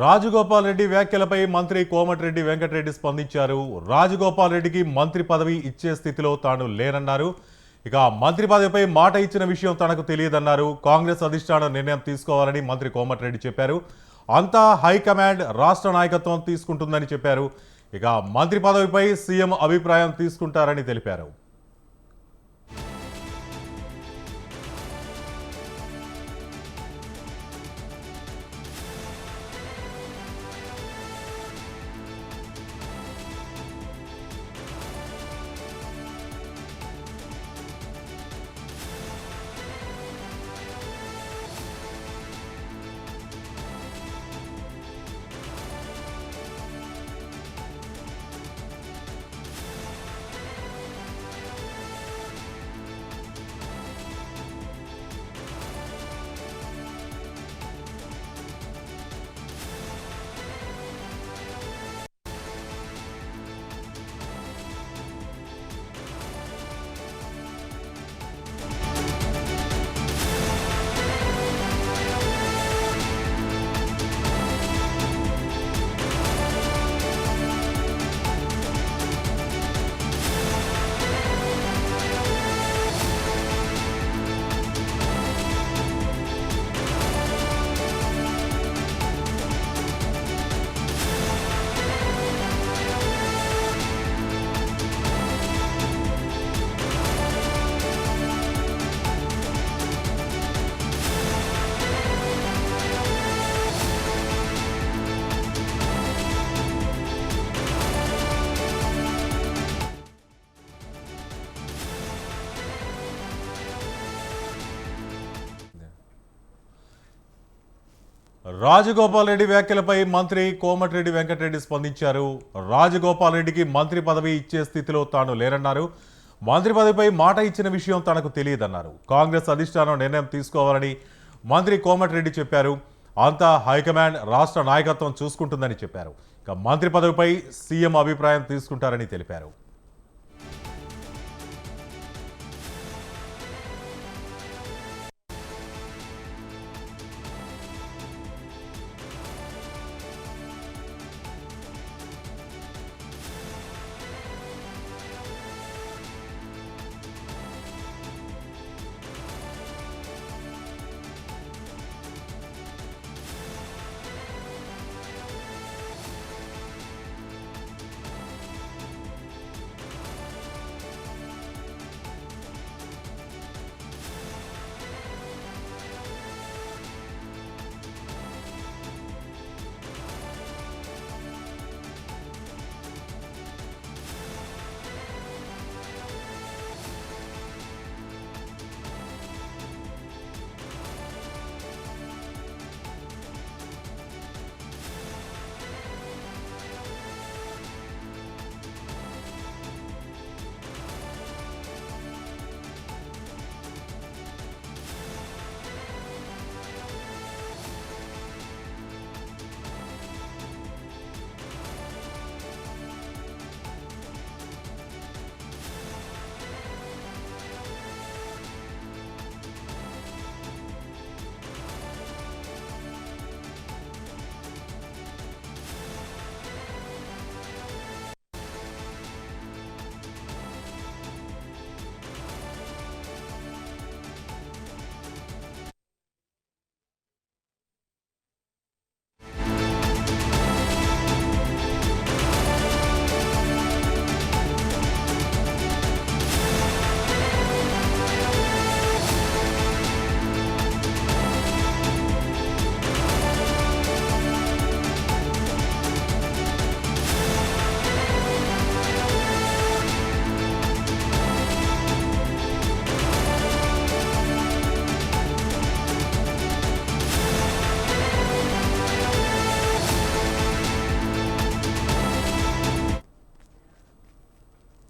రాజగోపాల్ రెడ్డి వ్యాఖ్యలపై మంత్రి కోమటిరెడ్డి వెంకటరెడ్డి స్పందించారు. రాజగోపాల్ రెడ్డికి మంత్రి పదవి ఇచ్చే స్థితిలో తాను లేనన్నారు. ఇక మంత్రి పదవిపై మాట ఇచ్చిన విషయం తనకు తెలియదన్నారు. కాంగ్రెస్ అధిష్టానం నిర్ణయం తీసుకోవాలని మంత్రి కోమటిరెడ్డి చెప్పారు. అంతా హైకమాండ్ రాష్ట్ర నాయకత్వం తీసుకుంటుందని చెప్పారు. ఇక మంత్రి పదవిపై సీఎం అభిప్రాయం తీసుకుంటారని తెలిపారు. రాజగోపాల్ రెడ్డి వ్యాఖ్యలపై మంత్రి కోమటిరెడ్డి వెంకటరెడ్డి స్పందించారు. రాజగోపాల్ రెడ్డికి మంత్రి పదవి ఇచ్చే స్థితిలో తాను లేరన్నారు. మంత్రి పదవిపై మాట ఇచ్చిన విషయం తనకు తెలియదన్నారు. కాంగ్రెస్ అధిష్టానం నిర్ణయం తీసుకోవాలని మంత్రి కోమటిరెడ్డి చెప్పారు. అంతా హైకమాండ్ రాష్ట్ర నాయకత్వం చూసుకుంటుందని చెప్పారు. ఇక మంత్రి పదవిపై సీఎం అభిప్రాయం తీసుకుంటారని తెలిపారు.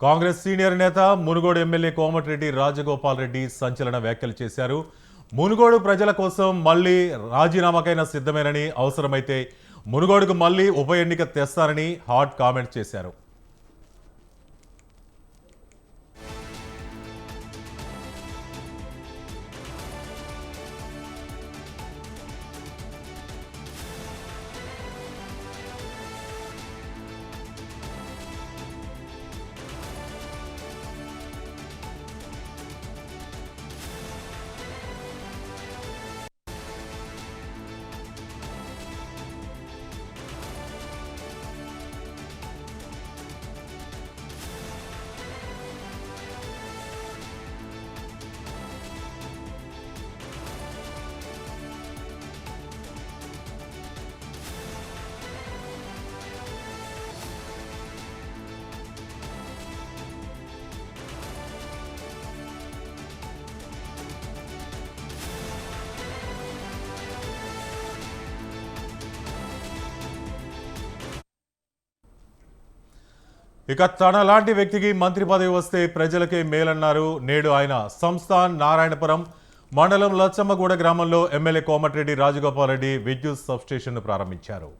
కాంగ్రెస్ సీనియర్ నేత మునుగోడు ఎమ్మెల్యే కోమటిరెడ్డి రాజగోపాల్ రెడ్డి సంచలన వ్యాఖ్యలు చేశారు. మునుగోడు ప్రజల కోసం మళ్లీ రాజీనామాకైనా సిద్ధమేనని, అవసరమైతే మునుగోడుకు మళ్లీ ఉప ఎన్నిక తెస్తారని హాట్ కామెంట్ చేశారు. ఇక తన లాంటి వ్యక్తికి మంత్రి పదవి వస్తే ప్రజలకే మేలన్నారు. నేడు ఆయన సంస్థాన్ నారాయణపురం మండలం లచ్చమ్మగూడ గ్రామంలో ఎమ్మెల్యే కోమటిరెడ్డి రాజగోపాల్ రెడ్డి విద్యుత్ సబ్స్టేషన్ను ప్రారంభించారు.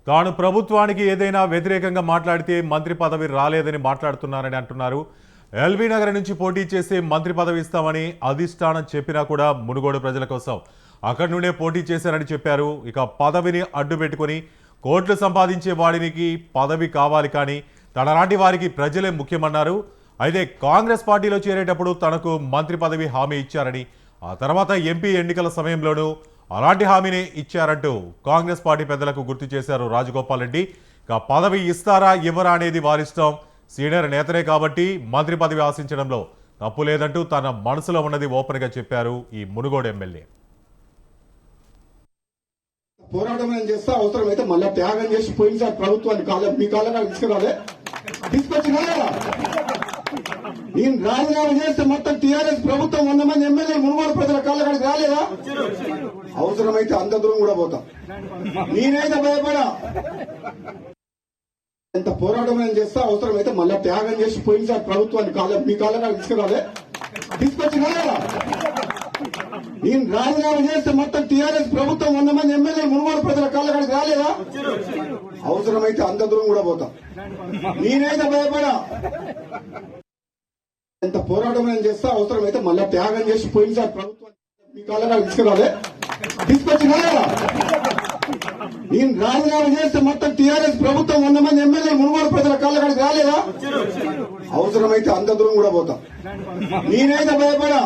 తాను ప్రభుత్వానికి ఏదైనా వ్యతిరేకంగా మాట్లాడితే మంత్రి పదవి రాలేదని మాట్లాడుతున్నారని అంటున్నారు. ఎల్బీ నగర్ నుంచి పోటీ చేసి మంత్రి పదవి ఇస్తామని అధిష్టానం చెప్పినా కూడా మునుగోడు ప్రజల కోసం అక్కడి నుండే పోటీ చేశారని చెప్పారు. ఇక పదవిని అడ్డు పెట్టుకుని కోట్లు సంపాదించే వాడికి పదవి కావాలి, కానీ తనలాంటి వారికి ప్రజలే ముఖ్యమన్నారు. అయితే కాంగ్రెస్ పార్టీలో చేరేటప్పుడు తనకు మంత్రి పదవి హామీ ఇచ్చారని, ఆ తర్వాత ఎంపీ ఎన్నికల సమయంలోనూ అలాంటి హామీని ఇచ్చారంటూ కాంగ్రెస్ పార్టీ పెద్దలకు గుర్తు చేశారు రాజగోపాల్ రెడ్డి. ఇక పదవి ఇస్తారా ఇవ్వరా అనేది వారిష్టం, సీనియర్ నేతనే కాబట్టి మంత్రి పదవి ఆశించడంలో తప్పు లేదంటూ తన మనసులో ఉన్నది ఓపెన్ గా చెప్పారు ఈ మునుగోడు ఎమ్మెల్యే. పోరాటం ఏం చేస్తా, అవసరమైతే మళ్ళా త్యాగం చేసి పోయినసారి ప్రభుత్వాన్ని మీ కాళ్ళ తీసుకురాలే, తీసుకొచ్చినా నేను రాజీనామా చేస్తే మొత్తం టీఆర్ఎస్ ప్రభుత్వం 100 మంది ఎమ్మెల్యే మునుగోడు ప్రజల కాళ్ళ కాడికి రాలేదా? అవసరమైతే అంత దూరం కూడా పోతాం. నేనైతే భయపడా. ఎంత పోరాటం ఏం చేస్తా, అవసరమైతే మళ్ళా త్యాగం చేసి పోయినసారి ప్రభుత్వాన్ని మీ కాళ్ళ తీసుకురాలే, తీసుకొచ్చినా నేను రాజీనామా చేస్తే మొత్తం టీఆర్ఎస్ ప్రభుత్వం 100 మంది ఎమ్మెల్యే మునుగోడు ప్రజల కాళ్ళ కాడికి రాలేదా? అవసరమైతే అంత దూరం కూడా పోతాం. నేనైతే భయపడా. ఎంత పోరాటం ఏం చేస్తా, అవసరమైతే మళ్ళా త్యాగం చేసి పోయినసారి ప్రభుత్వం మీ కాళ్ళ తీసుకురాలే, తీసుకొచ్చినా నేను రాజీనామా చేస్తే మొత్తం టీఆర్ఎస్ ప్రభుత్వం 100 మంది ఎమ్మెల్యే మునుగోడు ప్రజల కాళ్ళ కాడికి రాలేదా? అవసరమైతే అంత దూరం కూడా పోతాం. నేనైతే భయపడా.